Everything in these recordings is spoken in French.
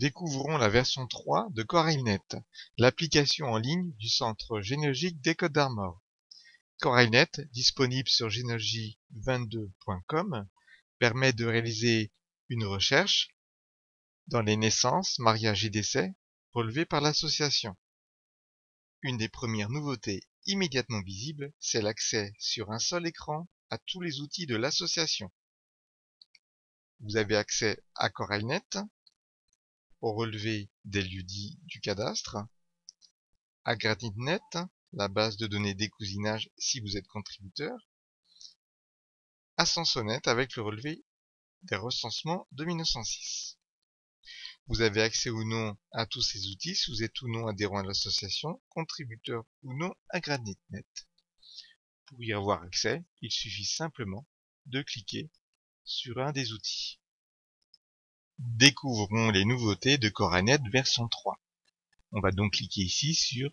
Découvrons la version 3 de CorelNet, l'application en ligne du Centre généalogique des Côtes d'Armor. CorelNet, disponible sur généalogie22.com, permet de réaliser une recherche dans les naissances, mariages et décès relevés par l'association. Une des premières nouveautés immédiatement visibles, c'est l'accès sur un seul écran à tous les outils de l'association. Vous avez accès à CorelNet, au relevé des lieux-dits du cadastre, à GranitNet, la base de données décousinage si vous êtes contributeur, à Samsonnet avec le relevé des recensements de 1906. Vous avez accès ou non à tous ces outils si vous êtes ou non adhérent à l'association, contributeur ou non à GranitNet. Pour y avoir accès, il suffit simplement de cliquer sur un des outils. Découvrons les nouveautés de CorelNet version 3. On va donc cliquer ici sur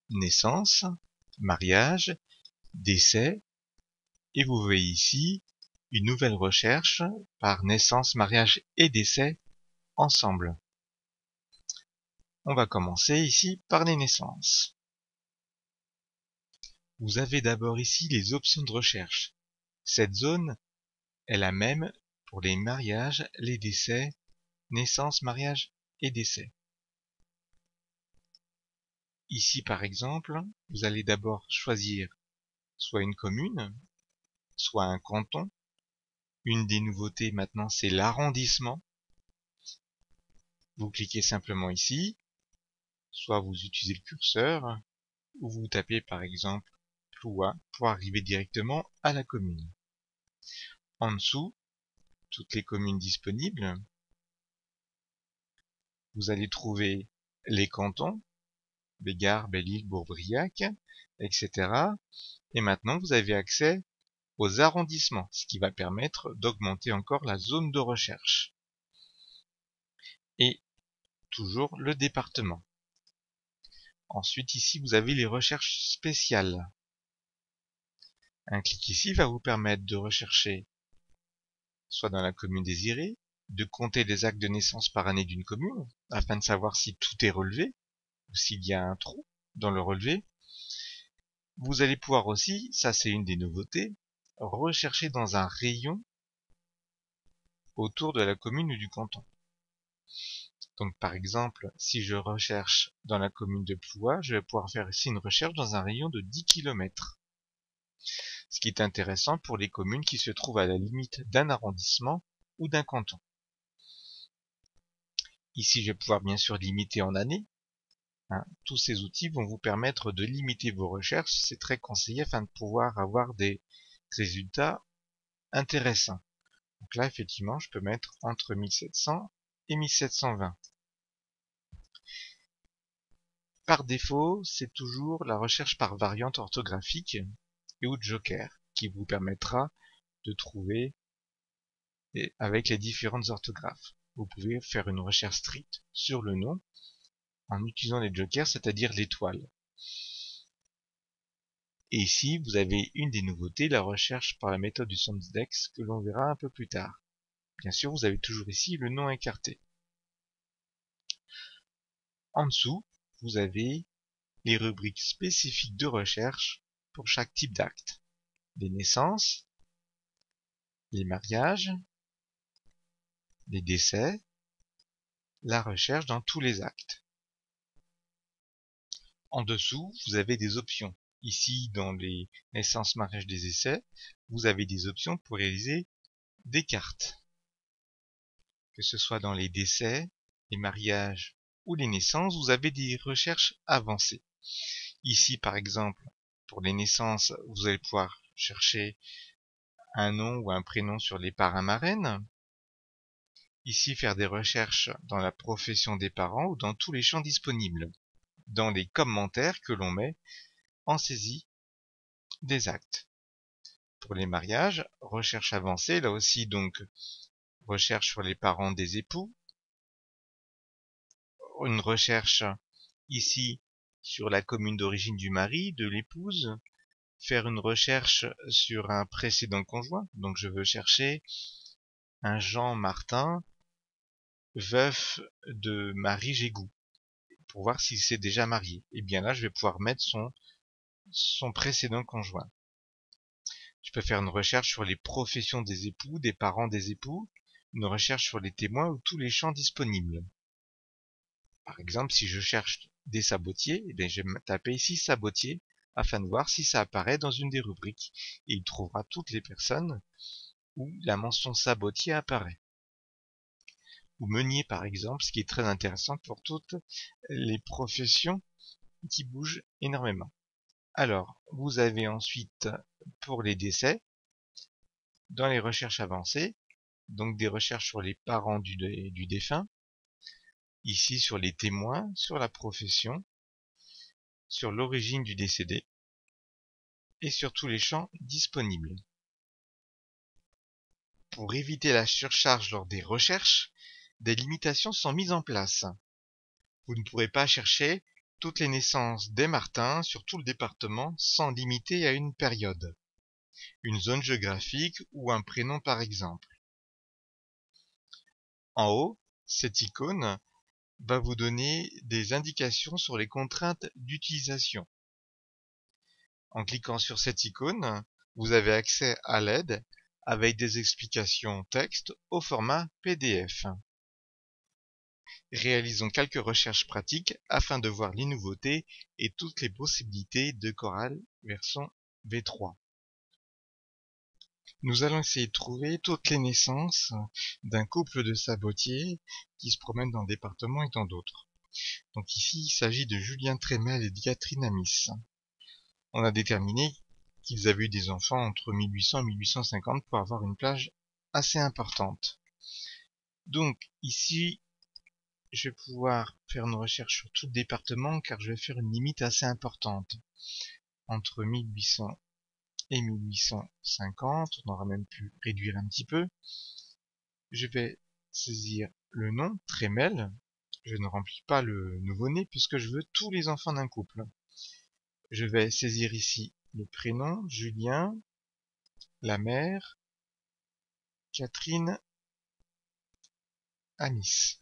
naissance, mariage, décès, et vous voyez ici une nouvelle recherche par naissance, mariage et décès ensemble. On va commencer ici par les naissances. Vous avez d'abord ici les options de recherche. Cette zone est la même pour les mariages, les décès, naissance, mariage et décès. Ici par exemple, vous allez d'abord choisir soit une commune, soit un canton. Une des nouveautés maintenant, c'est l'arrondissement. Vous cliquez simplement ici, soit vous utilisez le curseur, ou vous tapez par exemple Ploua pour arriver directement à la commune. En dessous, toutes les communes disponibles. Vous allez trouver les cantons, Bégard, Belle-Île, Bourg-Briac, etc. Et maintenant, vous avez accès aux arrondissements, ce qui va permettre d'augmenter encore la zone de recherche. Et toujours le département. Ensuite, ici, vous avez les recherches spéciales. Un clic ici va vous permettre de rechercher soit dans la commune désirée, de compter les actes de naissance par année d'une commune, afin de savoir si tout est relevé, ou s'il y a un trou dans le relevé. Vous allez pouvoir aussi, ça c'est une des nouveautés, rechercher dans un rayon autour de la commune ou du canton. Donc par exemple, si je recherche dans la commune de Ploua, je vais pouvoir faire ici une recherche dans un rayon de 10 km. Ce qui est intéressant pour les communes qui se trouvent à la limite d'un arrondissement ou d'un canton. Ici, je vais pouvoir bien sûr limiter en années. Tous ces outils vont vous permettre de limiter vos recherches. C'est très conseillé afin de pouvoir avoir des résultats intéressants. Donc là, effectivement, je peux mettre entre 1700 et 1720. Par défaut, c'est toujours la recherche par variante orthographique et ou de joker qui vous permettra de trouver avec les différentes orthographes. Vous pouvez faire une recherche stricte sur le nom en utilisant les jokers, c'est-à-dire l'étoile. Et ici, vous avez une des nouveautés, la recherche par la méthode du Sondex, que l'on verra un peu plus tard. Bien sûr, vous avez toujours ici le nom écarté. En dessous, vous avez les rubriques spécifiques de recherche pour chaque type d'acte. Les naissances, les mariages, les décès, la recherche dans tous les actes. En dessous, vous avez des options. Ici, dans les naissances, mariages, des essais, vous avez des options pour réaliser des cartes. Que ce soit dans les décès, les mariages ou les naissances, vous avez des recherches avancées. Ici, par exemple, pour les naissances, vous allez pouvoir chercher un nom ou un prénom sur les parrains-marraines. Ici, faire des recherches dans la profession des parents ou dans tous les champs disponibles, dans les commentaires que l'on met en saisie des actes. Pour les mariages, recherche avancée, là aussi donc recherche sur les parents des époux, une recherche ici sur la commune d'origine du mari, de l'épouse, faire une recherche sur un précédent conjoint, donc je veux chercher un Jean Martin veuf de Marie Gégou pour voir s'il s'est déjà marié. Et bien là, je vais pouvoir mettre son précédent conjoint. Je peux faire une recherche sur les professions des époux, des parents des époux, une recherche sur les témoins ou tous les champs disponibles. Par exemple, si je cherche des sabotiers, eh bien, je vais taper ici sabotier afin de voir si ça apparaît dans une des rubriques. Et il trouvera toutes les personnes où la mention sabotier apparaît. Ou meunier par exemple, ce qui est très intéressant pour toutes les professions qui bougent énormément. Alors, vous avez ensuite pour les décès, dans les recherches avancées, donc des recherches sur les parents du défunt, ici sur les témoins, sur la profession, sur l'origine du décédé, et sur tous les champs disponibles. Pour éviter la surcharge lors des recherches, des limitations sont mises en place. Vous ne pourrez pas chercher toutes les naissances des Martins sur tout le département sans limiter à une période, une zone géographique ou un prénom par exemple. En haut, cette icône va vous donner des indications sur les contraintes d'utilisation. En cliquant sur cette icône, vous avez accès à l'aide avec des explications texte au format PDF. Réalisons quelques recherches pratiques afin de voir les nouveautés et toutes les possibilités de Coral version V3. Nous allons essayer de trouver toutes les naissances d'un couple de sabotiers qui se promènent dans le département et dans d'autres. Donc ici, il s'agit de Julien Trémel et de Catherine Amis. On a déterminé qu'ils avaient eu des enfants entre 1800 et 1850 pour avoir une plage assez importante. Donc ici, je vais pouvoir faire une recherche sur tout le département car je vais faire une limite assez importante. Entre 1800 et 1850, on aura même pu réduire un petit peu. Je vais saisir le nom, Trémel. Je ne remplis pas le nouveau-né puisque je veux tous les enfants d'un couple. Je vais saisir ici le prénom, Julien, la mère, Catherine, Anis.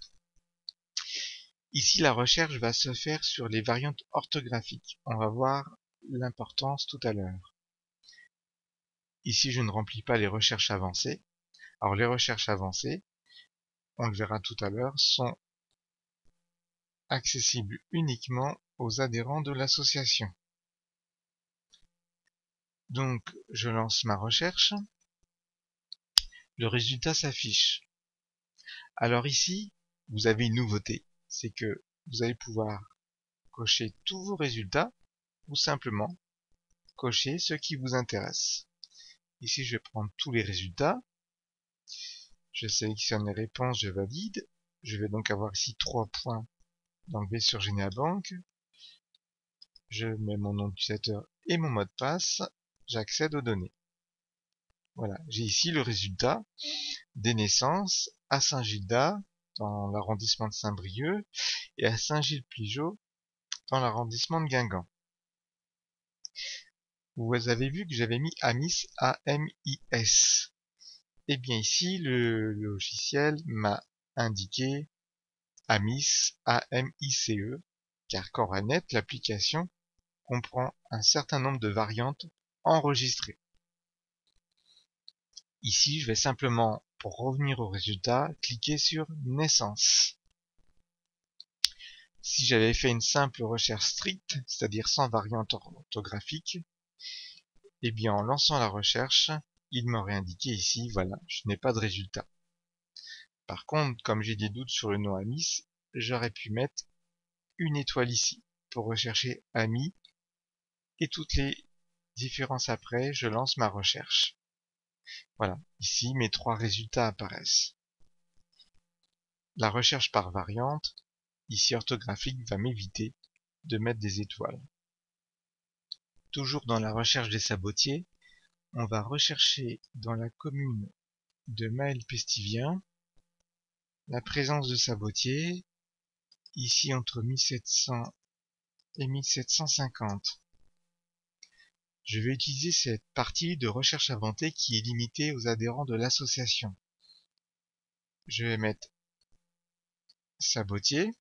Ici, la recherche va se faire sur les variantes orthographiques. On va voir l'importance tout à l'heure. Ici, je ne remplis pas les recherches avancées. Alors, les recherches avancées, on le verra tout à l'heure, sont accessibles uniquement aux adhérents de l'association. Donc, je lance ma recherche. Le résultat s'affiche. Alors ici, vous avez une nouveauté. C'est que vous allez pouvoir cocher tous vos résultats ou simplement cocher ceux qui vous intéressent. Ici, je vais prendre tous les résultats. Je sélectionne les réponses, je valide. Je vais donc avoir ici 3 points d'enlever sur Geniabank. Je mets mon nom d'utilisateur et mon mot de passe. J'accède aux données. Voilà, j'ai ici le résultat des naissances à Saint-Gildas, dans l'arrondissement de Saint-Brieuc, et à Saint-Gilles-Pligeaux, dans l'arrondissement de Guingamp. Vous avez vu que j'avais mis Amis, A-M-I-S. Et bien ici, le logiciel m'a indiqué Amis, A-M-I-C-E, car Coranet, l'application, comprend un certain nombre de variantes enregistrées. Ici, je vais simplement, pour revenir au résultat, cliquer sur Naissance. Si j'avais fait une simple recherche stricte, c'est-à-dire sans variante orthographique, eh bien en lançant la recherche, il m'aurait indiqué ici, voilà, je n'ai pas de résultat. Par contre, comme j'ai des doutes sur le nom Amis, j'aurais pu mettre une étoile ici pour rechercher Ami, et toutes les différences après, je lance ma recherche. Voilà, ici mes 3 résultats apparaissent. La recherche par variante, ici orthographique, va m'éviter de mettre des étoiles. Toujours dans la recherche des sabotiers, on va rechercher dans la commune de Maël-Pestivien la présence de sabotiers, ici entre 1700 et 1750. Je vais utiliser cette partie de recherche inventée qui est limitée aux adhérents de l'association. Je vais mettre Sabotier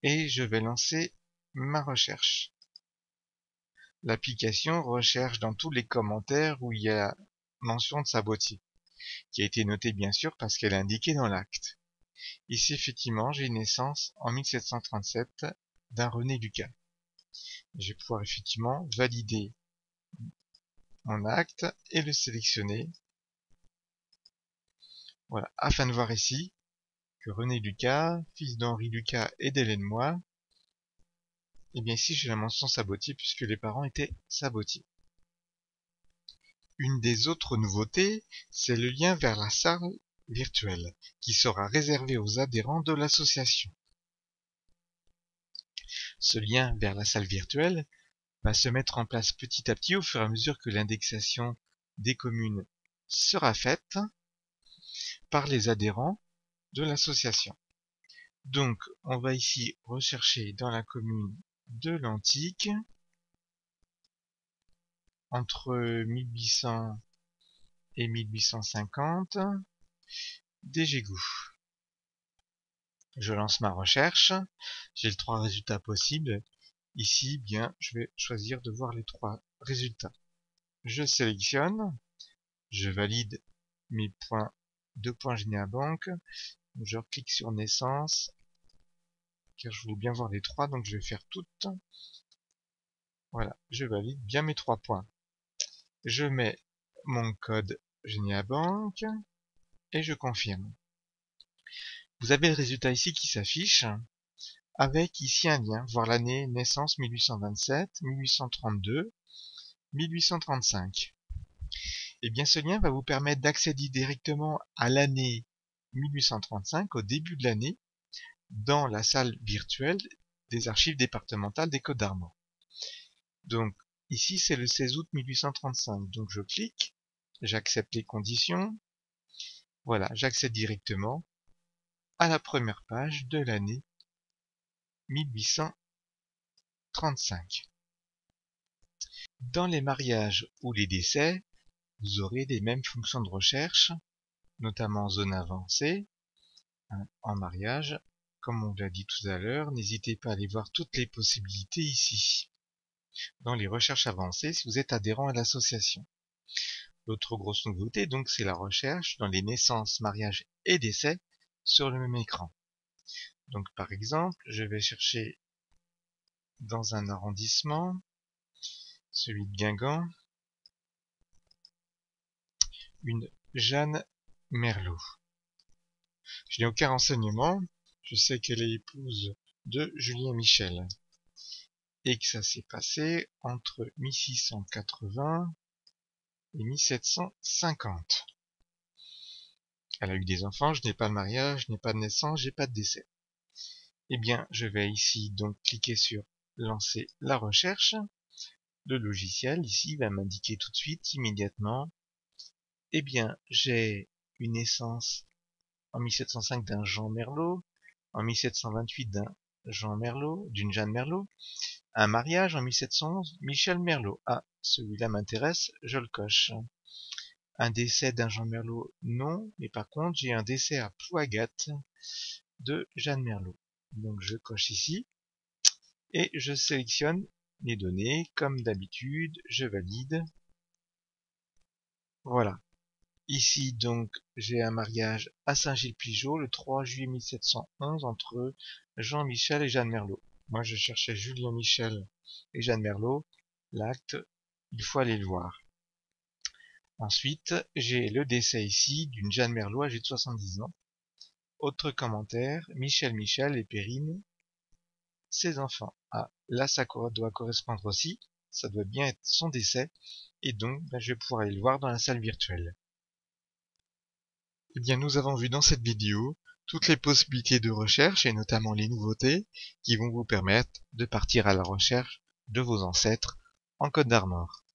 et je vais lancer ma recherche. L'application recherche dans tous les commentaires où il y a mention de Sabotier, qui a été notée bien sûr parce qu'elle est indiquée dans l'acte. Ici effectivement j'ai une naissance en 1737 d'un René Lucas. Je vais pouvoir effectivement valider mon acte et le sélectionner. Voilà, afin de voir ici que René Lucas, fils d'Henri Lucas et d'Hélène Moi, et bien ici j'ai la mention Sabotier puisque les parents étaient Sabotier. Une des autres nouveautés, c'est le lien vers la salle virtuelle, qui sera réservé aux adhérents de l'association. Ce lien vers la salle virtuelle va se mettre en place petit à petit au fur et à mesure que l'indexation des communes sera faite par les adhérents de l'association. Donc, on va ici rechercher dans la commune de l'Antique, entre 1800 et 1850, des égouts. Je lance ma recherche, j'ai les 3 résultats possibles. Ici, bien, je vais choisir de voir les 3 résultats. Je sélectionne, je valide mes points, 2 points Généabanque, je clique sur naissance, car je veux bien voir les 3, donc je vais faire toutes. Voilà, je valide bien mes 3 points. Je mets mon code Généabanque et je confirme. Vous avez le résultat ici qui s'affiche, avec ici un lien, voir l'année naissance 1827, 1832, 1835. Et bien ce lien va vous permettre d'accéder directement à l'année 1835, au début de l'année, dans la salle virtuelle des archives départementales des Côtes-d'Armor. Donc ici c'est le 16 août 1835, donc je clique, j'accepte les conditions, voilà, j'accède directement à la première page de l'année 1835. Dans les mariages ou les décès, vous aurez les mêmes fonctions de recherche, notamment en zone avancée, en mariage. Comme on l'a dit tout à l'heure, n'hésitez pas à aller voir toutes les possibilités ici, dans les recherches avancées, si vous êtes adhérent à l'association. L'autre grosse nouveauté, donc, c'est la recherche dans les naissances, mariages et décès sur le même écran. Donc, par exemple, je vais chercher dans un arrondissement, celui de Guingamp, une Jeanne Merlot. Je n'ai aucun renseignement, je sais qu'elle est épouse de Julien Michel, et que ça s'est passé entre 1680 et 1750. Elle a eu des enfants, je n'ai pas de mariage, je n'ai pas de naissance, j'ai pas de décès. Eh bien, je vais ici donc cliquer sur lancer la recherche. Le logiciel ici va m'indiquer tout de suite, immédiatement, eh bien, j'ai une naissance en 1705 d'un Jean Merlot, en 1728 d'un Jean Merlot, d'une Jeanne Merlot, un mariage en 1711, Michel Merlot. Ah, celui-là m'intéresse, je le coche. Un décès d'un Jean Merlot, non, mais par contre, j'ai un décès à Plouagat de Jeanne Merlot. Donc je coche ici, et je sélectionne les données, comme d'habitude, je valide. Voilà. Ici, donc, j'ai un mariage à Saint-Gilles-Pligeaux le 3 juillet 1711 entre Jean-Michel et Jeanne Merlot. Moi, je cherchais Julien Michel et Jeanne Merlot. L'acte, il faut aller le voir. Ensuite, j'ai le décès ici d'une Jeanne Merlot âgée de 70 ans. Autre commentaire, Michel et Perrine, ses enfants. Ah, là, ça doit correspondre aussi. Ça doit bien être son décès. Et donc, je vais pouvoir aller le voir dans la salle virtuelle. Eh bien, nous avons vu dans cette vidéo toutes les possibilités de recherche et notamment les nouveautés qui vont vous permettre de partir à la recherche de vos ancêtres en Côtes-d'Armor.